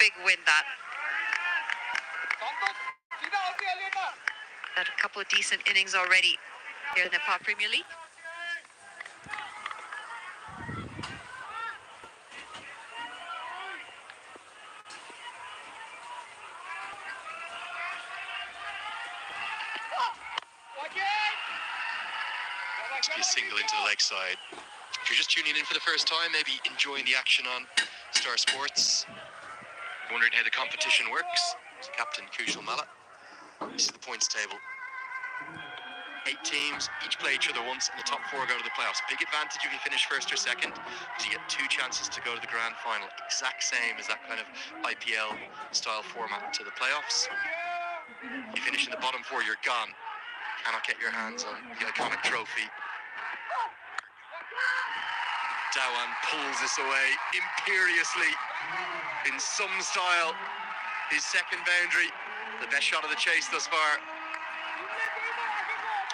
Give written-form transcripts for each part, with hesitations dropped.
big win, that. Had a couple of decent innings already here in the Nepal Premier League. Be a single into the leg side. If you're just tuning in for the first time, maybe enjoying the action on Star Sports, wondering how the competition works, Captain Kushal Malla. This is the points table. 8 teams, each play each other once, and the top 4 go to the playoffs. Big advantage if you finish first or second, because you get 2 chances to go to the grand final. Exact same as that kind of IPL style format to the playoffs. You finish in the bottom 4, you're gone. Cannot get your hands on the iconic trophy. Dhawan pulls this away imperiously, in some style. His second boundary, the best shot of the chase thus far.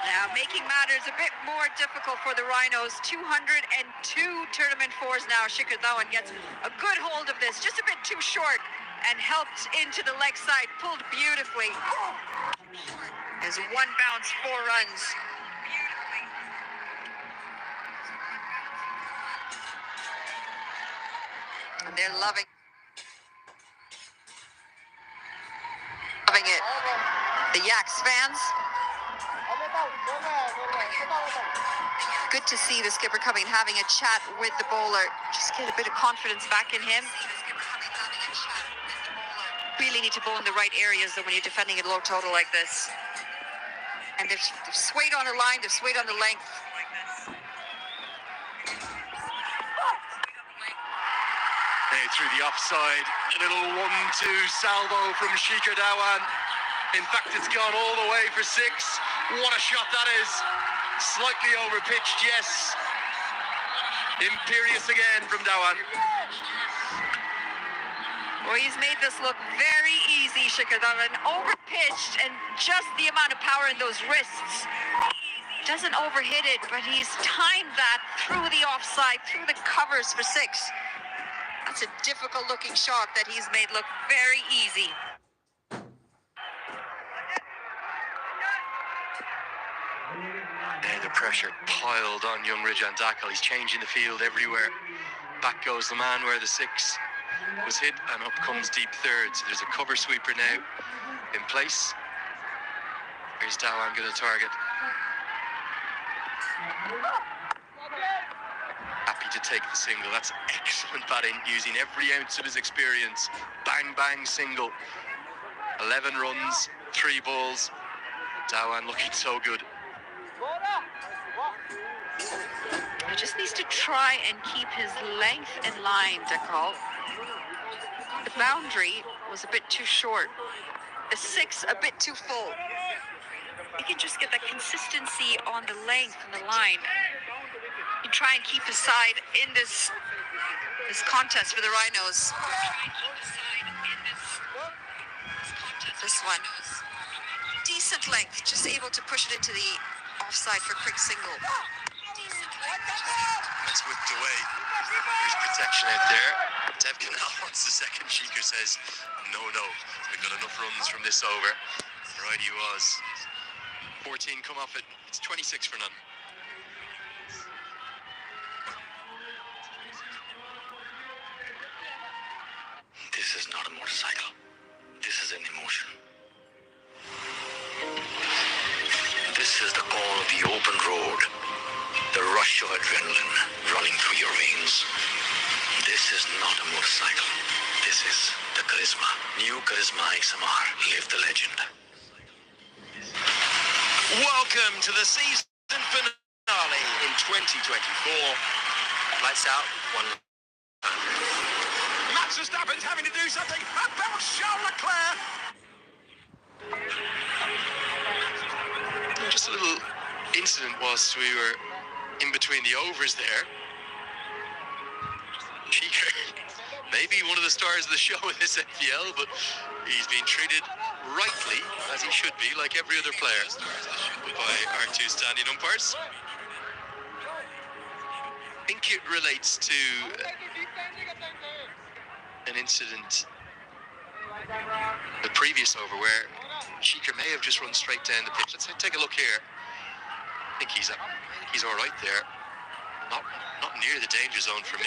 Now, making matters a bit more difficult for the Rhinos. 202 tournament 4s now. Shikhar Dhawan gets a good hold of this, just a bit too short, and helped into the leg side, pulled beautifully. There's 1 bounce, 4 runs. And they're loving it. The Yaks fans. Good to see the skipper coming, having a chat with the bowler. Just get a bit of confidence back in him. Really need to bowl in the right areas though when you're defending a low total like this. And they've swayed on the line, they've swayed on the length. Now through the offside, a little 1-2 salvo from Shikhar Dhawan. In fact, it's gone all the way for 6. What a shot that is. Slightly overpitched, yes. Imperious again from Dhawan. Well, he's made this look very easy, Shikhar Dhawan. Overpitched, and just the amount of power in those wrists. Doesn't overhit it, but he's timed that through the offside, through the covers for 6. That's a difficult looking shot that he's made look very easy. Now the pressure piled on young Rajan Dakal. He's changing the field everywhere. Back goes the man where the 6 was hit, and up comes deep third. So there's a cover sweeper now in place. Here's Dhawan going to target. Happy to take the single. That's excellent batting, using every ounce of his experience. Bang, bang, single. 11 runs, 3 balls. Dhawan looking so good. He just needs to try and keep his length in line, Dakal. The boundary was a bit too short. The 6 a bit too full. He can just get that consistency on the length and the line. And try and keep his side in this contest for the Rhinos. This one. Decent length, just able to push it into the offside for a quick single. That's whipped away. There's protection out there. Dev Karnali wants the second. Shikhar says, no. We've got enough runs from this over. Right, he was. 14 come off it. It's 26 for none. This is not a motorcycle. This is an emotion. This is the call of the open road. The rush of adrenaline running through your veins. This is not a motorcycle. This is the Charisma. New Charisma XMR. Live the legend. Welcome to the season finale in 2024. Lights out, 1. Max Verstappen's having to do something about Charles Leclerc. Just a little incident whilst we were in between the overs there. Shikhar, maybe one of the stars of the show in this FPL, but he's been treated rightly, as he should be, like every other player, by our 2 standing umpires. I think it relates to an incident the previous over where Sheeker may have just run straight down the pitch. Let's take a look here. I think he's all right there. Not near the danger zone for me.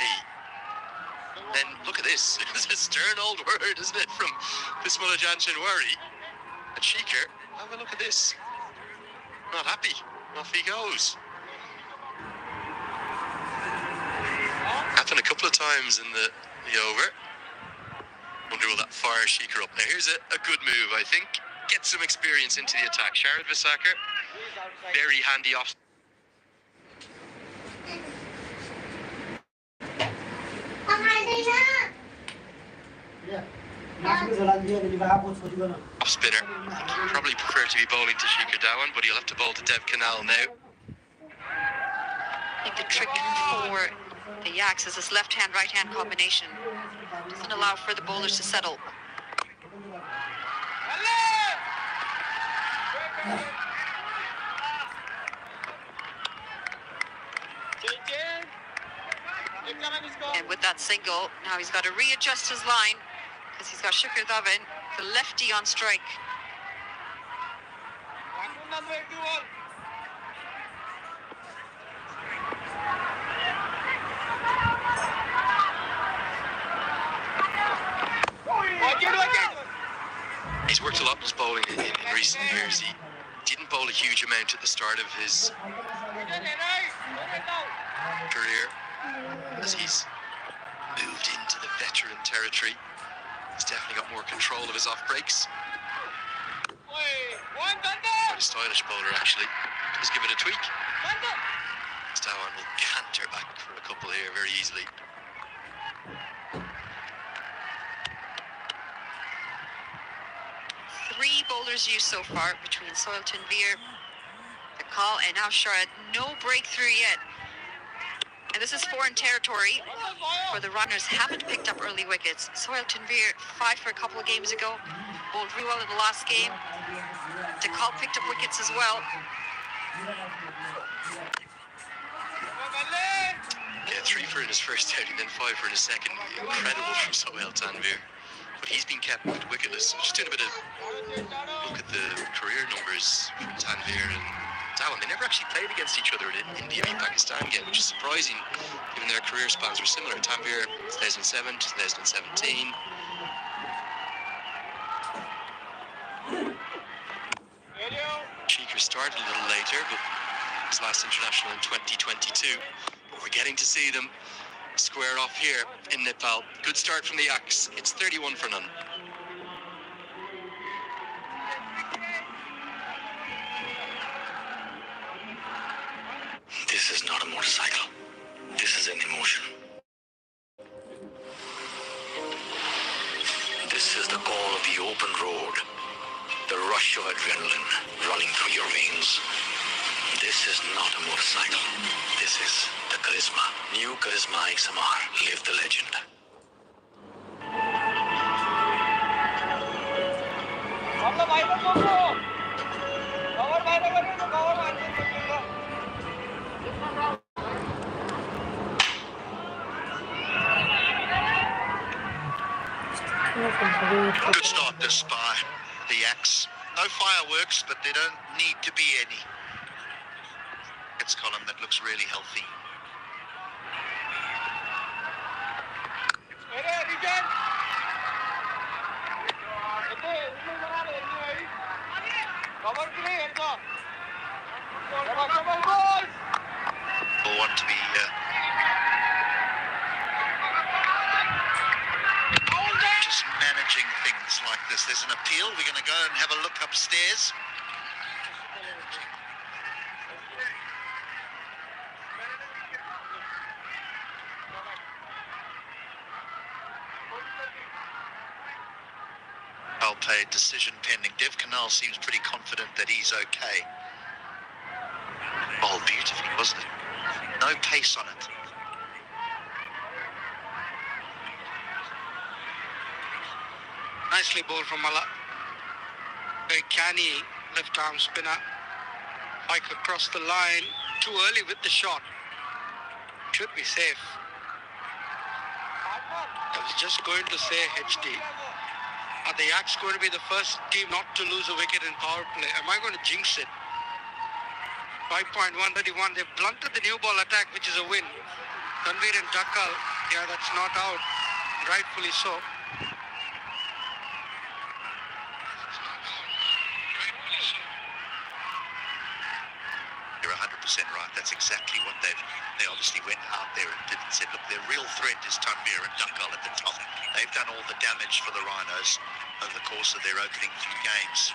Then look at this. It's a stern old word, isn't it, from Bismillah Janchinwari. And Sheeker, have a look at this. Not happy. Off he goes. Happened a couple of times in the over. Wonder will that fire Sheeker up. Now here's a good move, I think. Get some experience into the attack. Sharad Visaker, very handy off. Off spinner. Probably prefer to be bowling to Sheeker Dhawan, but he'll have to bowl to Dev Canal now. I think the trick for the Yaks is this left-hand, right-hand combination. Doesn't allow for the bowlers to settle. And with that single, now he's got to readjust his line because he's got Shikhar Dhawan, the lefty, on strike. He's worked a lot in his bowling in recent years. He didn't bowl a huge amount at the start of his career. As he's moved into the veteran territory, he's definitely got more control of his off breaks. Quite a stylish bowler, actually. Does give it a tweak. Dhawan will canter back for a couple here very easily. Three bowlers used so far between Soil Tanvir, the call, and now Sharad. No breakthrough yet. And this is foreign territory where the runners haven't picked up early wickets. Soil Tanvir 5 for a couple of games ago, bowled really well in the last game. Dekal picked up wickets as well. Yeah, 3 for in his first outing, then 5 for in his second. Incredible from Sohail Tanvir. But he's been kept wicketless. Just doing a bit of look at the career numbers from Tanvir and Dhawan. They never actually played against each other in an India v Pakistan game, which is surprising given their career spans were similar. Tanvir 2007, 2017. Sheeker started a little later, but his last international in 2022. But we're getting to see them square off here in Nepal. Good start from the Yaks. It's 31 for none. This is not a motorcycle. This is an emotion. This is the call of the open road. The rush of adrenaline running through your veins. This is not a motorcycle. This is the Charisma. New Charisma XMR. Live the legend. Good start this by the Yaks. No fireworks, but there don't need to be any. It's column that looks really healthy. We'll want to be just managing things like this. There's an appeal. We're going to go and have a look upstairs. Well-paid decision pending. Dev Canal seems pretty confident that he's okay. Bowled beautifully, wasn't it? No pace on it. Nicely bowled from Mala. Very canny left arm spinner. Pike across the line. Too early with the shot. Should be safe. I was just going to say HD. Are the Yaks going to be the first team not to lose a wicket in power play? Am I going to jinx it? 5.131. They've blunted the new ball attack, which is a win. Tanvir and Dakal, yeah, that's not out. Rightfully so. You're 100% right. That's exactly what they obviously went out there and did and said, look, their real threat is Tanvir and Dakal at the top. They've done all the damage for the Rhinos over the course of their opening few games.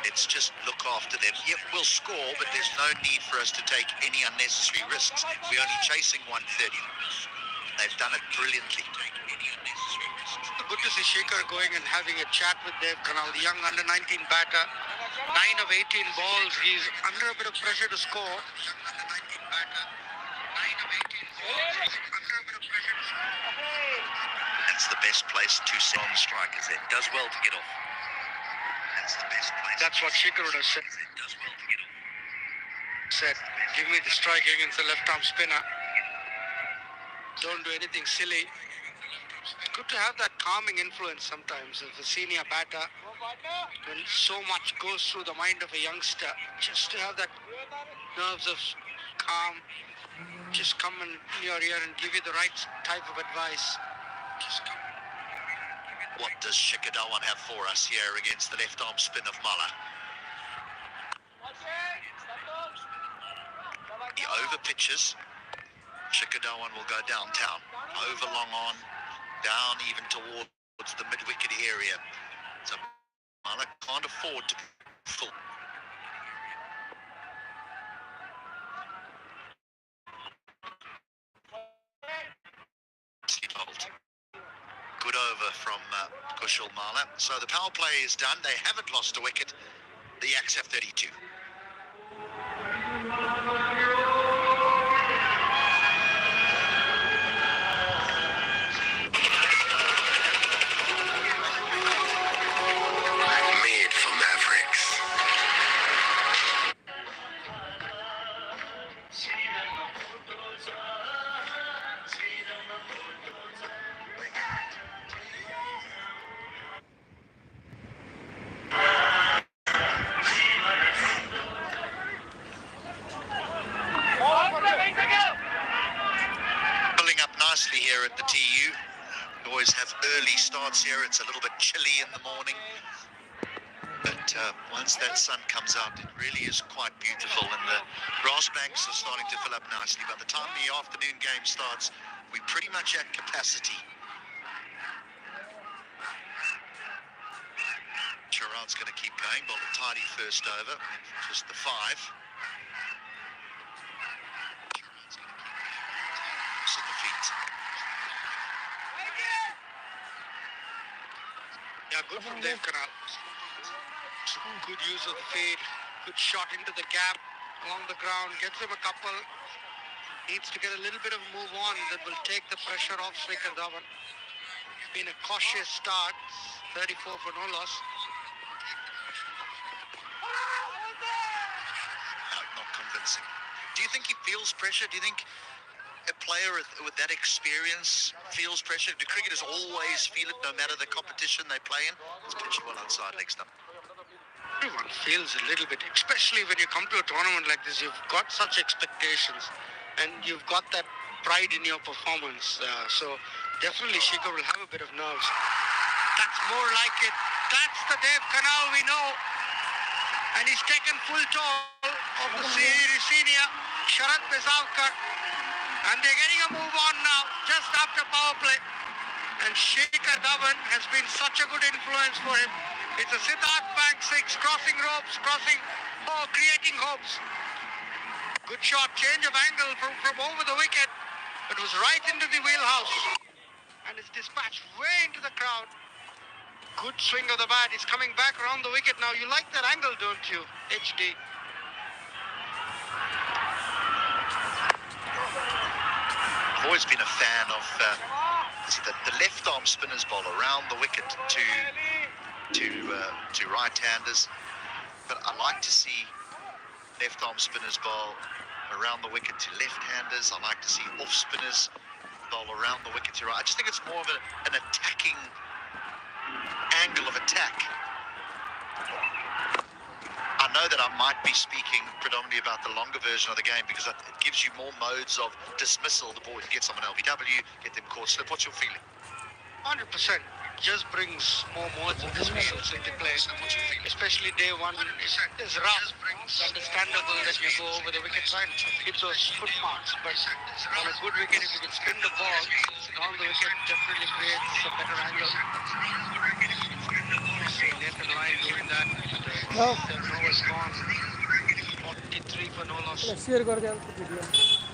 Let's just look after them. Yep, we'll score, but there's no need for us to take any unnecessary risks. We're only chasing 130. They've done it brilliantly. Good to see Shikhar going and having a chat with Dev Karnali, the young under-19 batter. 9 of 18 balls. He's under a bit of pressure to score. That's the best place to sit on the strikers. It does well to get off. That's the best place. That's what Shikhar would have said. Said, give me the strike against the left-arm spinner. Don't do anything silly. It's good to have that calming influence sometimes as a senior batter. When so much goes through the mind of a youngster, just to have that nerves of calm, just come in your ear and give you the right type of advice. What does Shikhar have for us here against the left-arm spin of Mala? He over pitches. Shikhar will go downtown, over long on, down even towards the mid-wicket area. So Mala can't afford to be full. Good over from Kushal Mala. So the power play is done. They haven't lost a wicket. The Yaks have 32. Made for Mavericks. Pulling up nicely here at the TU. We always have early starts here. It's a little bit chilly in the morning. But once that sun comes out, it really is quite beautiful, and the grass banks are starting to fill up nicely. By the time the afternoon game starts, we're pretty much at capacity. Sharad's going to keep going, bowled a tidy first over, just the 5. This is the feet. Yeah, good from Dev Karnali. Good use of the fade, good shot into the gap along the ground, gets him a couple. Needs to get a little bit of move on that will take the pressure off Shikhar Dhawan. Been a cautious start, 34 for no loss. Not convincing. Do you think he feels pressure? Do you think a player with that experience feels pressure? Do cricketers always feel it no matter the competition they play in? It's pitching well outside leg stump. Everyone feels a little bit, especially when you come to a tournament like this. You've got such expectations and you've got that pride in your performance. So definitely Shikhar will have a bit of nerves. That's more like it. That's the Dev Karnali we know. And he's taken full toll of the senior Sharad Bezavkar. And they're getting a move on now, just after power play. And Shikhar Dhawan has been such a good influence for him. It's a Siddharth Bank 6, crossing ropes, creating hopes. Good shot, change of angle from over the wicket. It was right into the wheelhouse. And it's dispatched way into the crowd. Good swing of the bat. He's coming back around the wicket now. You like that angle, don't you, HD? I've always been a fan of the left arm spinners bowl around the wicket to right-handers, but I like to see left arm spinners bowl around the wicket to left-handers. I like to see off spinners bowl around the wicket. I just think it's more of an attacking angle of attack. I know that I might be speaking predominantly about the longer version of the game because it gives you more modes of dismissal. The ball, you get someone LBW, get them caught slip. What's your feeling? 100%. Just brings more modes of dismissals into play, especially day one. It's rough. It's understandable that you go over the wicket side, hit those foot marks, but on a good wicket, if you can spin the ball down the wicket, definitely creates a better angle. See Nathan Lyon doing that. The 7 overs gone. 43 for no loss. Share कर दिया video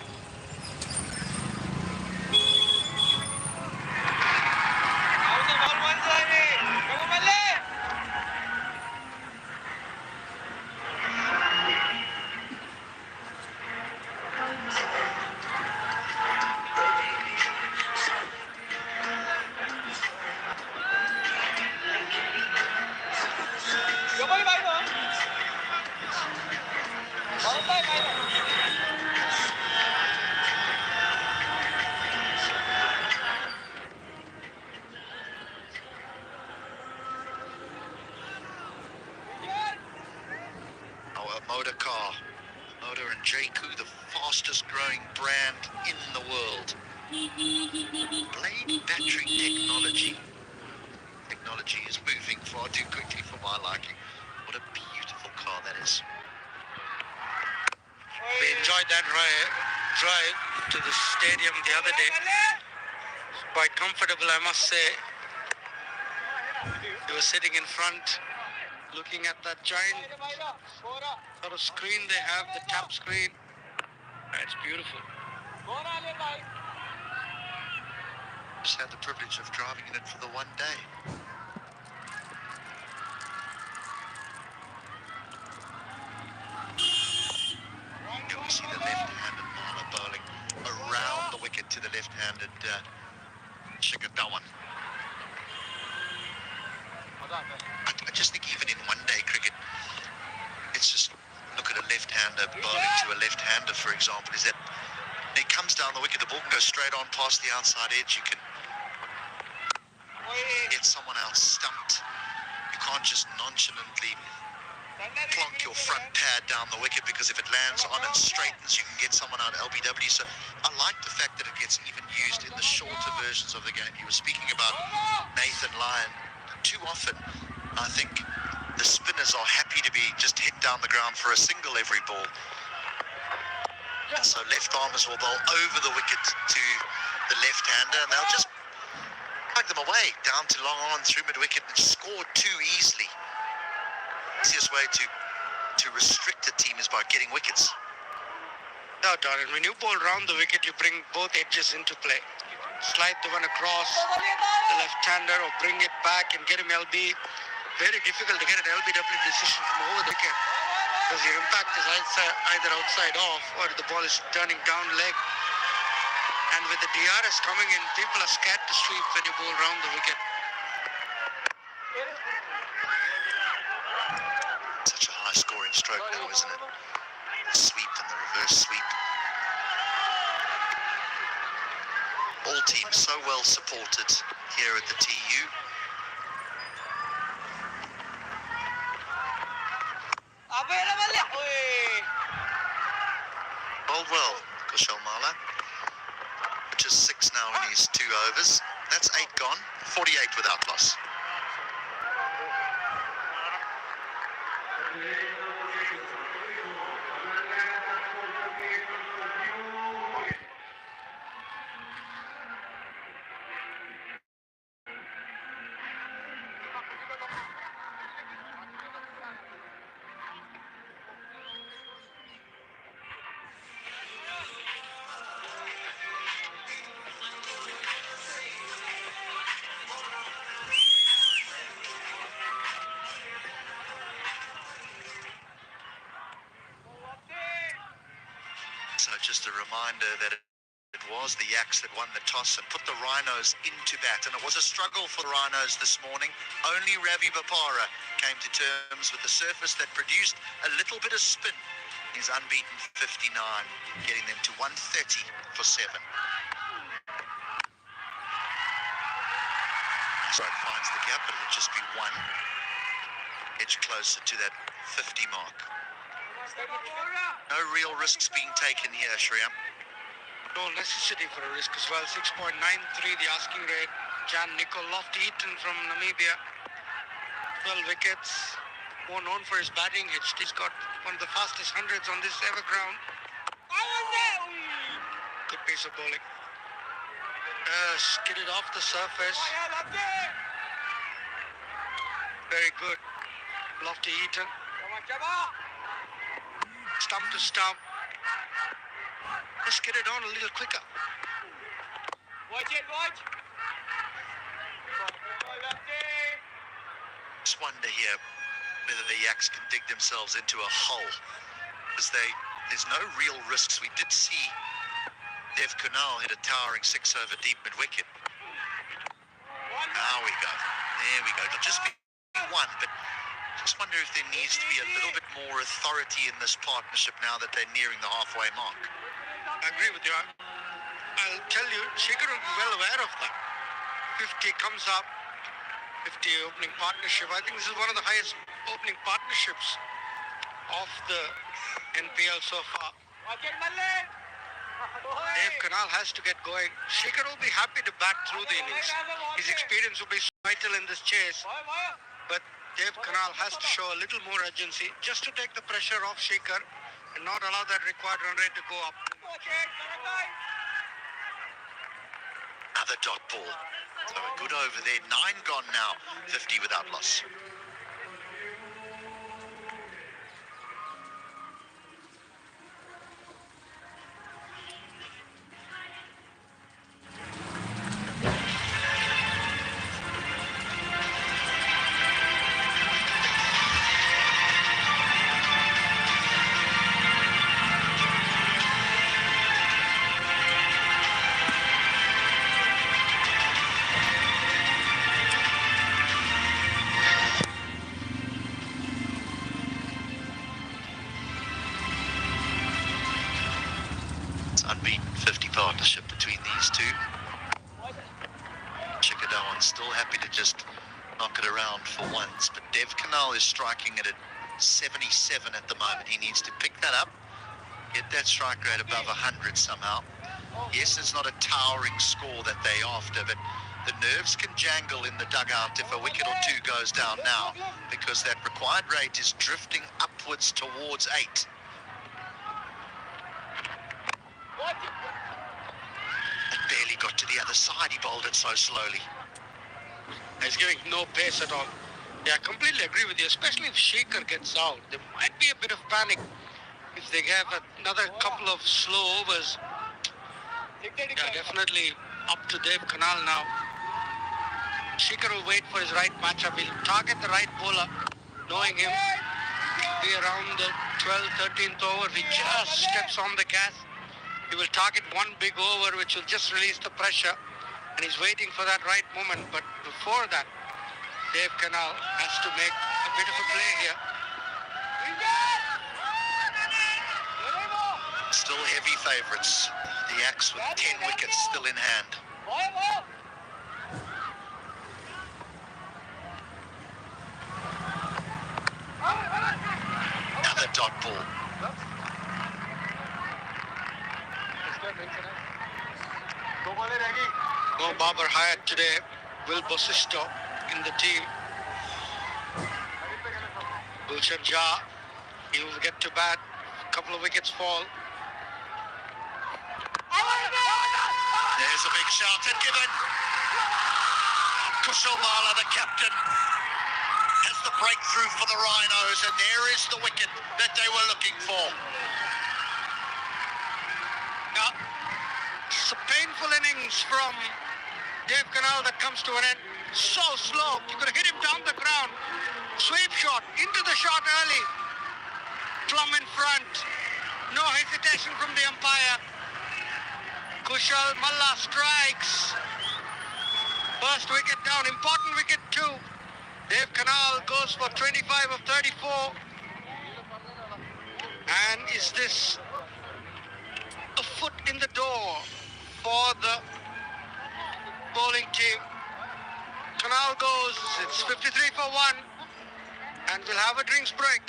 Motor car. Motor and JQ, the fastest growing brand in the world. Blade battery technology. Technology is moving far too quickly for my liking. What a beautiful car that is. We enjoyed that drive to the stadium the other day. Quite comfortable, I must say. He was sitting in front, looking at that giant sort of screen they have, the tap screen. It's beautiful. Just had the privilege of driving in it for the one day. Here we see the left-handed Marla bowling around the wicket to the left-handed Chitwan. I just think even in one-day cricket, it's just look at a left-hander bowling to a left-hander, for example, is that when it comes down the wicket, the ball can go straight on past the outside edge. You can get someone else stumped. You can't just nonchalantly plonk your front pad down the wicket because if it lands on and straightens, you can get someone out LBW. So I like the fact that it gets even used in the shorter versions of the game. You were speaking about Nathan Lyon. Too often, I think the spinners are happy to be just hit down the ground for a single every ball. And so left armers will bowl over the wicket to the left-hander and they'll just plug them away down to long on through mid-wicket and score too easily. Easiest way to restrict a team is by getting wickets. No, Darren, when you bowl round the wicket, you bring both edges into play. Slide the one across the left-hander or bring it back and get him LB. Very difficult to get an LBW decision from over the wicket because your impact is either outside off or the ball is turning down leg. And with the DRS coming in, people are scared to sweep when you bowl round the wicket. Such a high-scoring stroke now, isn't it? The sweep and the reverse sweep. All teams so well supported here at the TU. Bowled well, Kushal Mala. Just 6 now in his 2 overs. That's 8 gone, 48 without loss. So just a reminder that it was the Yaks that won the toss and put the Rhinos into bat. And it was a struggle for the Rhinos this morning. Only Ravi Bapara came to terms with the surface that produced a little bit of spin. His unbeaten 59, getting them to 130 for 7. So it finds the gap, but it'll just be one. Edge closer to that 50 mark. No real risks being taken here, Shriyam. No necessity for a risk as well. 6.93 the asking rate. Jan Nicol Lofty-Eaton from Namibia. 12 wickets. More known for his batting hitch. He's got one of the fastest hundreds on this ever ground. Good piece of bowling. Skidded off the surface. Very good. Lofty-Eaton. Stump to stump. Let's get it on a little quicker. Watch. Just wonder here whether the Yaks can dig themselves into a hole, because there's no real risks. We did see Dev Kunal hit a towering 6 over deep mid-wicket. Now we go. There we go. It'll just be one, but just wonder if there needs to be a little bit more authority in this partnership now that they're nearing the halfway mark. I agree with you. I'll tell you, Shikhar will be well aware of that. 50 comes up, 50 opening partnership. I think this is one of the highest opening partnerships of the NPL so far. Dev Kunal has to get going. Shikhar will be happy to bat through the innings. His experience will be vital in this chase. But Dev Kunal has to show a little more urgency just to take the pressure off Shikhar and not allow that required run rate to go up. Another dot ball. So a good over there. 9 gone now. 50 without loss. Unbeaten 50 partnership between these two. Chitwan still happy to just knock it around for once, but Dev Kunal is striking it at 77 at the moment. He needs to pick that up, get that strike rate above 100 somehow. Yes, it's not a towering score that they're after, but the nerves can jangle in the dugout if a wicket or two goes down now, because that required rate is drifting upwards towards 8. Barely got to the other side. He bowled it so slowly. He's giving no pace at all. Yeah, I completely agree with you, especially if Shikhar gets out. There might be a bit of panic if they have another couple of slow overs. Yeah, definitely up to Dev Kunal now. Shikhar will wait for his right matchup. He'll target the right bowler, knowing him. Be around the 12th, 13th over. If he just steps on the gas, he will target one big over, which will just release the pressure, and he's waiting for that right moment. But before that, Dev Kunal has to make a bit of a play here. Still heavy favourites. The Yaks with 10 wickets still in hand. Another dot ball. No Babar hired today. Will Bosisto in the team. Gulshan Jha, he will get to bat. A couple of wickets fall. There's a big shot and given. Kushal Mala, the captain, has the breakthrough for the Rhinos, and there is the wicket that they were looking for. Now, it's a painful innings from Dev Kunal that comes to an end. So slow. You could hit him down the ground. Sweep shot into the shot early. Plum in front. No hesitation from the umpire. Kushal Malla strikes. First wicket down. Important wicket too. Dev Kunal goes for 25 of 34. And is this a foot in the door for the bowling team? Kunal ball goes. It's 53 for 1. And we'll have a drinks break.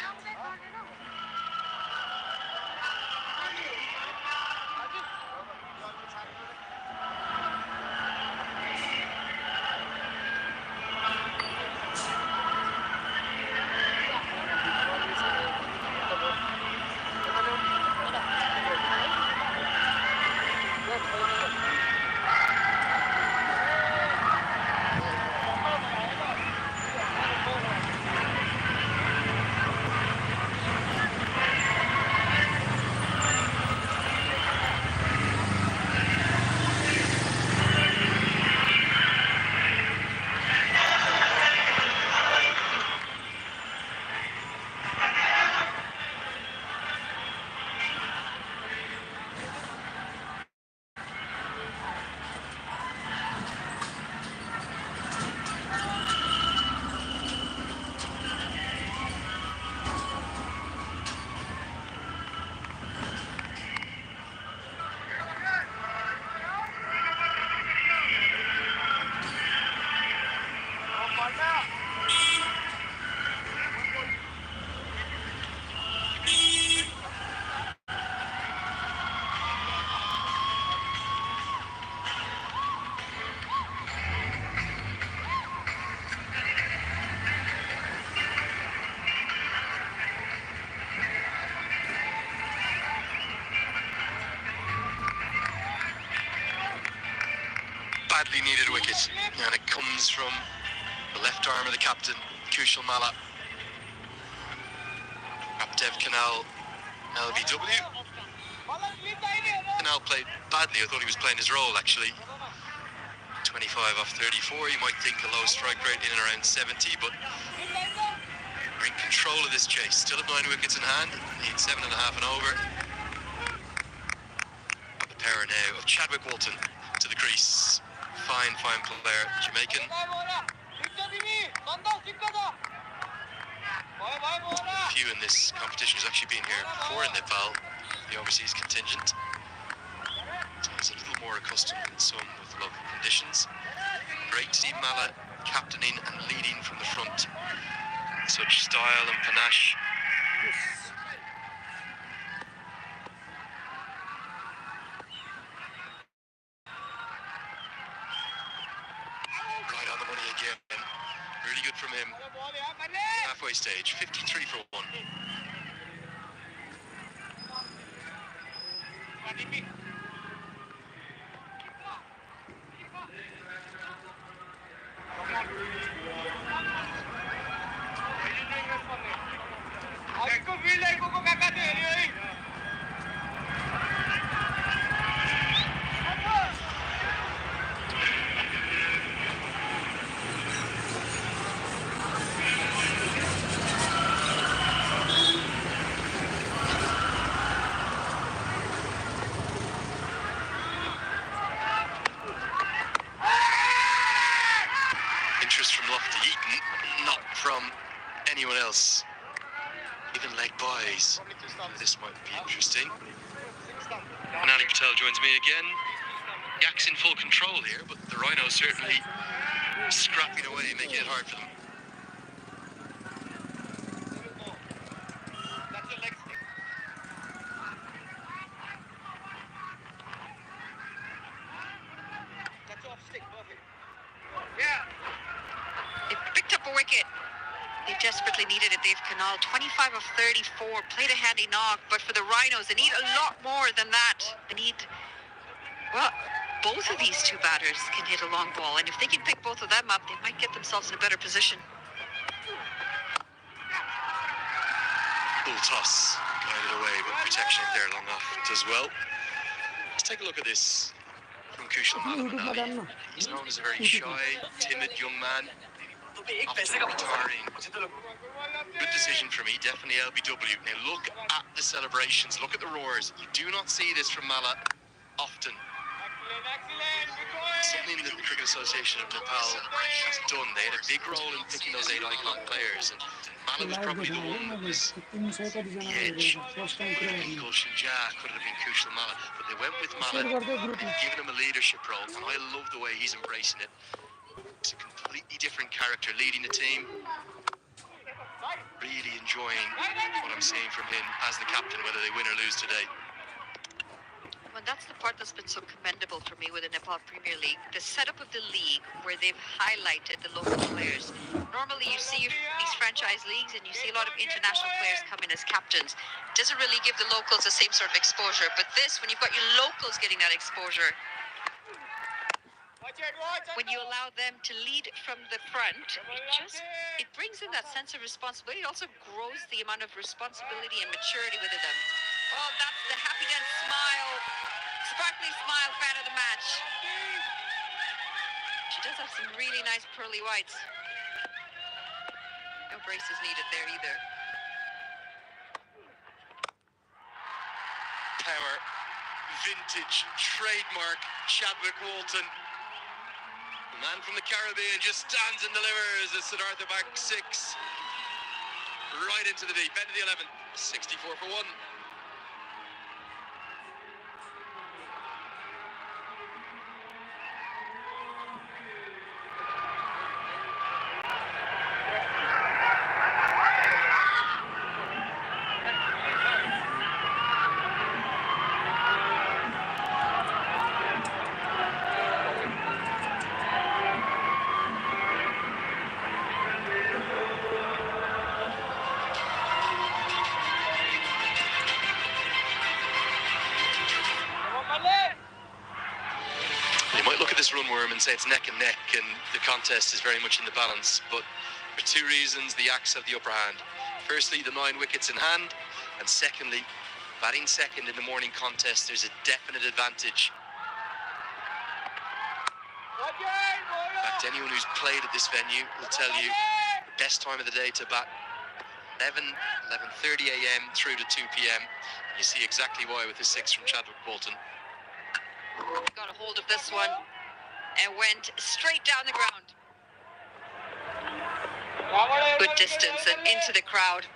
Badly needed wicket, and it comes from the left arm of the captain, Kushal Malla. Dev Canal, LBW. Canal played badly. I thought he was playing his role actually. 25 off 34. You might think a low strike rate in and around 70, but we're in control of this chase. Still have 9 wickets in hand. Need 7.5 and over. The pair now of Chadwick Walton to the crease. Fine player, Jamaican. A few in this competition who's actually been here before in Nepal, the overseas contingent. So he's a little more accustomed than some with local conditions. Great to see Malla captaining and leading from the front. Such style and panache. Right on the money again. Really good from him. Halfway stage, 53 for 1. Not from anyone else. Even leg buys. This might be interesting. Karnali Patel joins me again. Yaks in full control here, but the Rhinos certainly scrapping away, making it hard for them. They picked up a wicket. They desperately needed it. They've Canal 25 of 34, played a handy knock, but for the Rhinos, they need a lot more than that. They need, well, both of these two batters can hit a long ball, and if they can pick both of them up, they might get themselves in a better position. Full toss, guided away, but protection there long off as well. Let's take a look at this from Kushal Malla. He's known as a very shy, timid young man. Often retiring. Good decision for me, definitely LBW. Now look at the celebrations, look at the roars. You do not see this from Malla often. Something that the Cricket Association of Nepal has done. They had a big role in picking those 8 icon players, and Malla was probably the one that was the edge. Gulshan Jah could have been Kushal Malla, but they went with Malla, given him a leadership role, and I love the way he's embracing it. It's a completely different character. character leading the team. Really enjoying what I'm seeing from him as the captain, whether they win or lose today. Well, that's the part that's been so commendable for me with the Nepal Premier League. The setup of the league where they've highlighted the local players. Normally you see these franchise leagues and you see a lot of international players come in as captains. It doesn't really give the locals the same sort of exposure. But this, when you've got your locals getting that exposure, when you allow them to lead from the front, it brings in that sense of responsibility. It also grows the amount of responsibility and maturity within them. Oh, that's the happy dance smile. Sparkly smile fan of the match. She does have some really nice pearly whites. No braces needed there either. Power, vintage, trademark, Chadwick Walton. The man from the Caribbean just stands and delivers a Siddhartha back 6. Right into the deep end of the 11. 64 for 1. You might look at this runworm and say it's neck and neck and the contest is very much in the balance, but for two reasons the Yaks have the upper hand. Firstly, the 9 wickets in hand, and secondly, batting second in the morning contest, there's a definite advantage. In fact, anyone who's played at this venue will tell you the best time of the day to bat 11:30 a.m. through to 2 p.m. You see exactly why with the 6 from Chadwick Walton. Got a hold of this one and went straight down the ground. Good distance and into the crowd.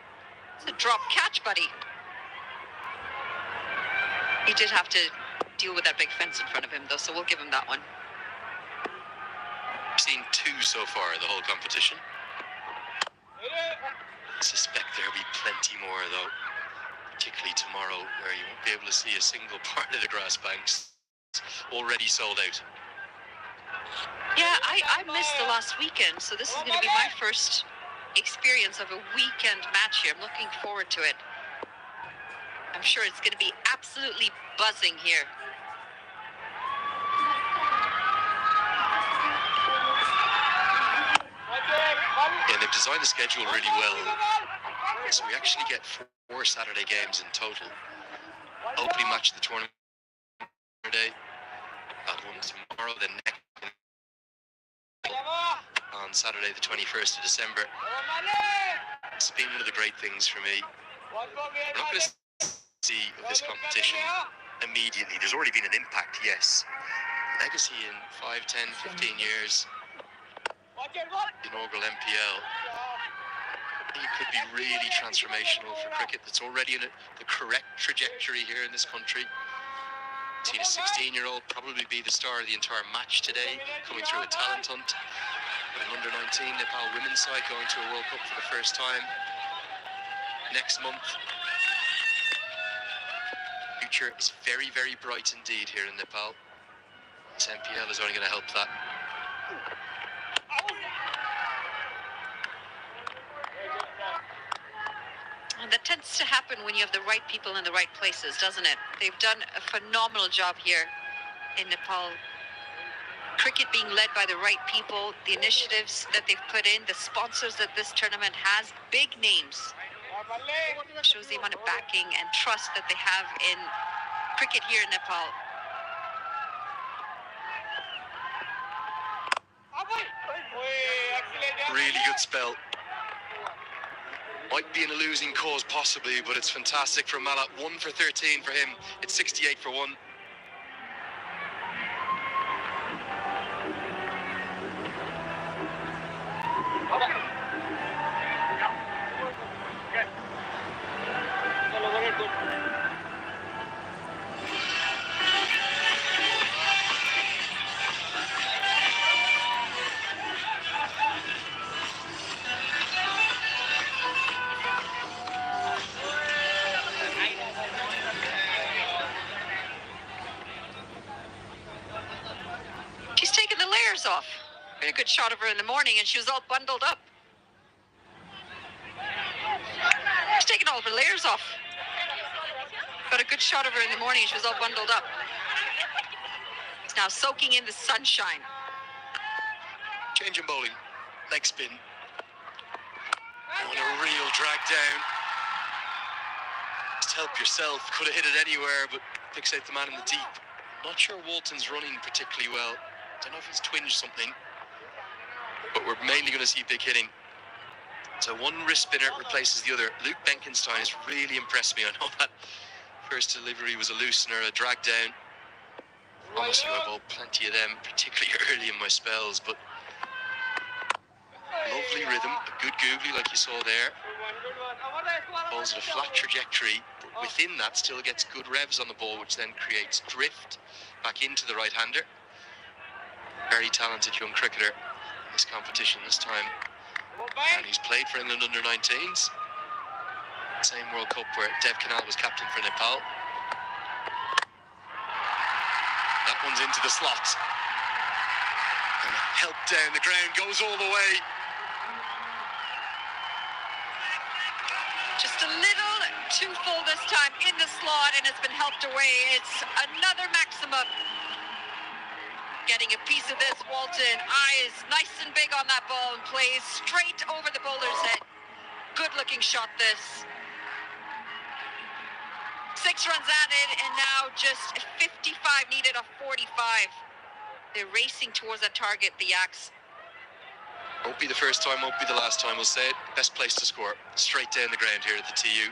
It's a drop catch, buddy. He did have to deal with that big fence in front of him, though, so we'll give him that one. I've seen 2 so far the whole competition. I suspect there'll be plenty more, though, particularly tomorrow, where you won't be able to see a single part of the grass banks. Already sold out. Yeah, I missed the last weekend, so this is going to be my first experience of a weekend match here. I'm looking forward to it. I'm sure it's going to be absolutely buzzing here. Yeah, they've designed the schedule really well. So we actually get 4 Saturday games in total. Opening match of the tournament day. Got one tomorrow, then next on Saturday the 21st of December. It's been one of the great things for me. We're not going to see this competition immediately. There's already been an impact, yes. Legacy in 5, 10, 15 years. Inaugural MPL. It could be really transformational for cricket that's already in the correct trajectory here in this country. Seen a 16-year-old probably be the star of the entire match today, coming through a talent hunt. An under-19 Nepal women's side going to a World Cup for the first time next month. The future is very, very bright indeed here in Nepal. This MPL is only going to help that. And that tends to happen when you have the right people in the right places, doesn't it? They've done a phenomenal job here in Nepal. Cricket being led by the right people, the initiatives that they've put in, the sponsors that this tournament has, big names. Shows the amount of backing and trust that they have in cricket here in Nepal. Really good spell. Might be in a losing cause possibly, but it's fantastic from Mala. 1 for 13 for him. It's 68 for 1. a good shot of her in the morning, and she was all bundled up. She's taken all of her layers off. Got a good shot of her in the morning, and she was all bundled up. It's now soaking in the sunshine. Change in bowling. Leg spin. And a real drag down. Just help yourself. Could have hit it anywhere, but fixate the man in the deep. Not sure Walton's running particularly well. Don't know if he's twinged something. But we're mainly going to see big hitting. So one wrist spinner replaces the other. Luke Benkenstein has really impressed me. I know that first delivery was a loosener, a drag down. Honestly, I bowled plenty of them, particularly early in my spells, but lovely rhythm, a good googly like you saw there. Bowls at a flat trajectory, but within that still gets good revs on the ball, which then creates drift back into the right-hander. Very talented young cricketer in this competition this time. And he's played for England under-19s. Same World Cup where Dev Kanal was captain for Nepal. That one's into the slot. And help down the ground, goes all the way. Just a little too full this time in the slot, and it's been helped away. It's another maximum. Getting a piece of this, Walton. Eyes nice and big on that ball and plays straight over the bowler's head. Good looking shot this. 6 runs added, and now just 55 needed off 45. They're racing towards that target, the Yaks. Won't be the first time, won't be the last time, we'll say it. Best place to score. Straight down the ground here at the TU.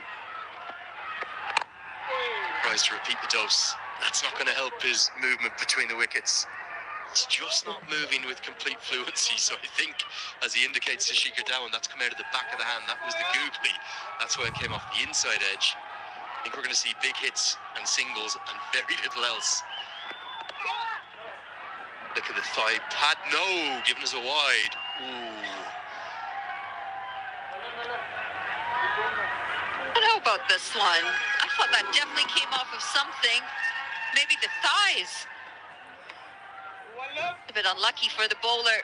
Tries to repeat the dose. That's not going to help his movement between the wickets. It's just not moving with complete fluency, so I think, as he indicates to Shikhar Dhawan, that's come out of the back of the hand. That was the googly. That's why it came off the inside edge. I think we're going to see big hits and singles and very little else. Look at the thigh pad. No, giving us a wide. Ooh. I don't know about this one. I thought that definitely came off of something. Maybe the thighs. A bit unlucky for the bowler.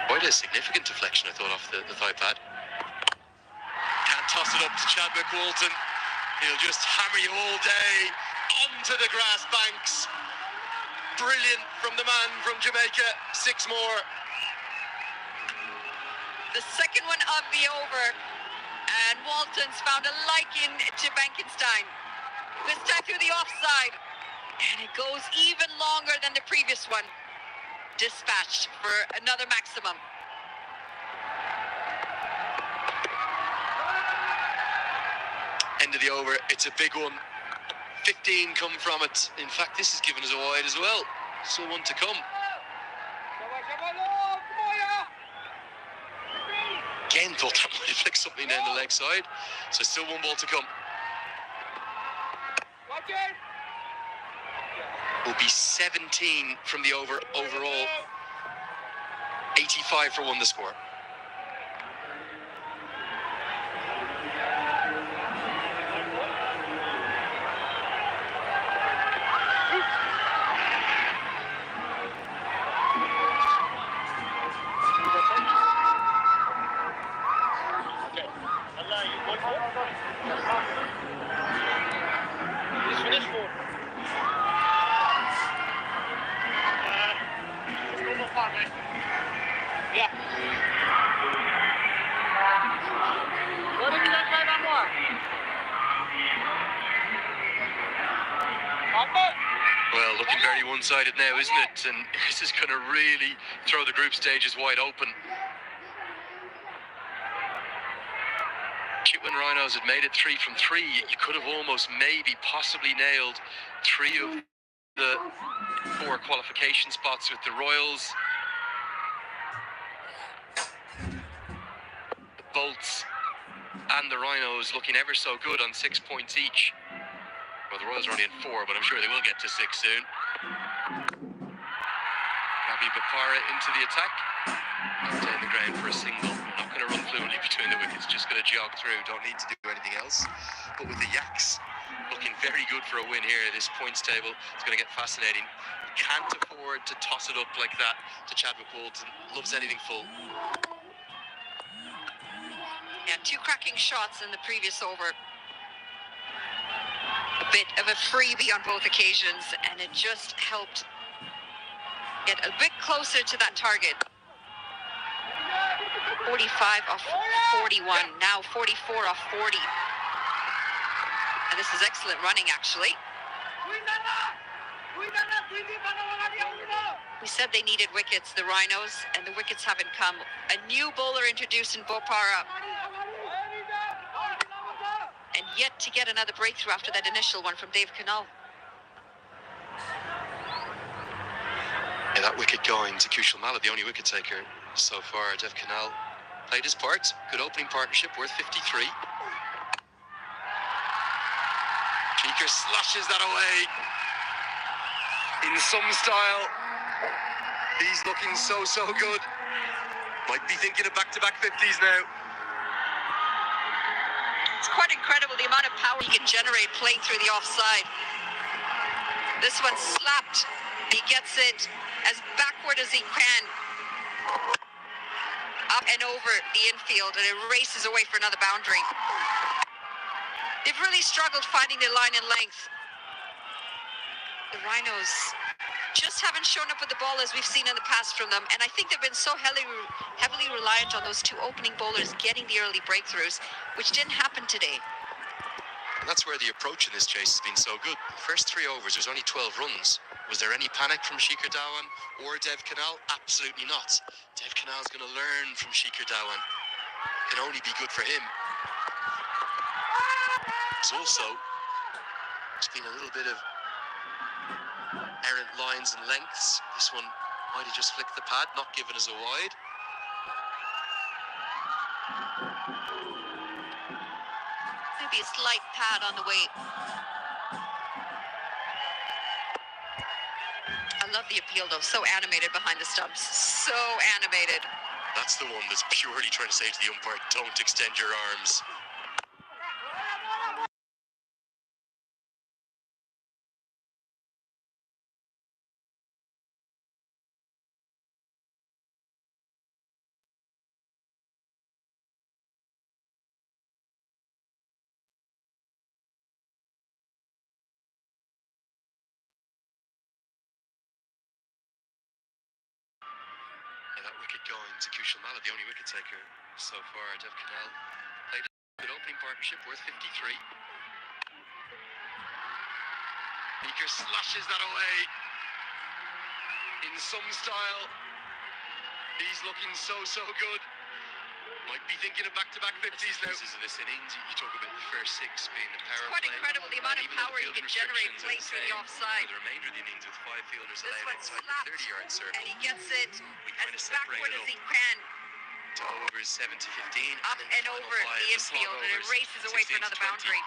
Quite a significant deflection, I thought, off the thigh pad. Can't toss it up to Chadwick Walton. He'll just hammer you all day onto the grass banks. Brilliant from the man from Jamaica. 6 more. The second one of the over. And Walton's found a liking to Benkenstein. This time through the offside. And it goes even longer than the previous one. Dispatched for another maximum. End of the over. It's a big one. 15 come from it. In fact, this has given us a wide as well. Still one to come. Again, thought that might have flicked something down the leg side. So still 1 ball to come. Will be 17 from the over overall. 85 for 1 the score. Well, looking very one-sided now, isn't it? And this is going to really throw the group stages wide open. Chitwan Rhinos had made it 3 from 3. You could have almost maybe possibly nailed 3 of the 4 qualification spots with the Royals. The Bolts and the Rhinos looking ever so good on 6 points each. Well, the Royals are only in 4, but I'm sure they will get to 6 soon. Ravi Bapara into the attack. And down the ground for a single. Not going to run fluently between the wickets, just going to jog through. Don't need to do anything else. But with the Yaks looking very good for a win here. This points table is going to get fascinating. You can't afford to toss it up like that to Chadwick Walton. Loves anything full. Yeah, 2 cracking shots in the previous over. A bit of a freebie on both occasions, and it just helped get a bit closer to that target. 45 off 41, now 44 off 40. And this is excellent running, actually. We said they needed wickets, the Rhinos, and the wickets haven't come. A new bowler introduced in Bopara. And yet to get another breakthrough after that initial one from Dave Karnali. Yeah, that wicket going to Kushal Malla, the only wicket taker so far. Dev Karnali played his part. Good opening partnership, worth 53. Cheeker slashes that away in some style. He's looking so good. Might be thinking of back-to-back 50s now. It's quite incredible the amount of power he can generate playing through the offside. This one slapped. He gets it as backward as he can. Up and over the infield, and it races away for another boundary. They've really struggled finding their line and length. The Rhinos just haven't shown up with the ball as we've seen in the past from them, and I think they've been so heavily reliant on those 2 opening bowlers getting the early breakthroughs, which didn't happen today. And that's where the approach in this chase has been so good. The first 3 overs, there's only 12 runs. Was there any panic from Shikhar Dhawan or Dev Karnali? Absolutely not. Dev Karnali's going to learn from Shikhar Dhawan. Can only be good for him. It's also been a little bit of errant lines and lengths. This one might have just flicked the pad, not given us a wide. Maybe a slight pad on the way. I love the appeal though, so animated behind the stumps, so animated. That's the one that's purely trying to say to the umpire, don't extend your arms. That wicket going to Kushal Malla, the only wicket taker so far. Dev Karnali played a good opening partnership, worth 53. Beaker slashes that away in some style. He's looking so good. Might be thinking of back-to-back 50s now. Of this innings, you talk about the first 6 being the power Quite play. incredible the amount of power he can generate playing through the offside. For the remainder of the innings with 5 fielders This allowed one inside slapped, the 30-yard circle. and he gets it kind of as backward separated as he up can. To overs 7 to 15. Up and over the infield, and it races away for another boundary.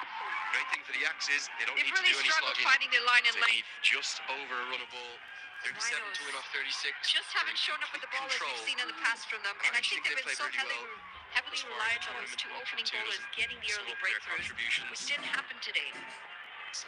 Great thing for the Yaks is they don't They've need to really do any struggled slogging. finding their line and They length. need just over a runnable 37 to win off 36. Just haven't shown up with the ball as we've seen in the past from them, and I think they've been so heavily reliant on those 2 opening bowlers getting the early breakthroughs, which didn't happen today. So